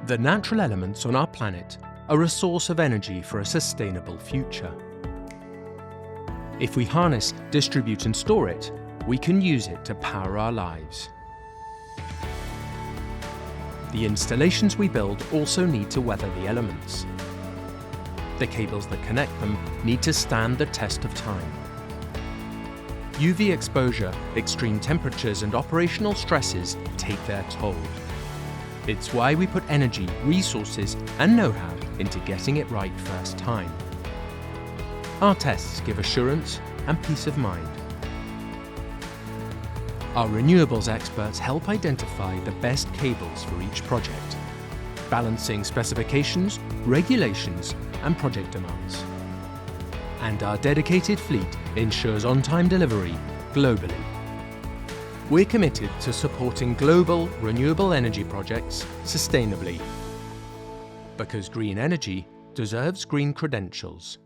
The natural elements on our planet are a source of energy for a sustainable future. If we harness, distribute and store it, we can use it to power our lives. The installations we build also need to weather the elements. The cables that connect them need to stand the test of time. UV exposure, extreme temperatures and operational stresses take their toll. It's why we put energy, resources and know-how into getting it right first time. Our tests give assurance and peace of mind. Our renewables experts help identify the best cables for each project, balancing specifications, regulations and project demands. And our dedicated fleet ensures on-time delivery globally. We're committed to supporting global renewable energy projects sustainably. Because green energy deserves green credentials.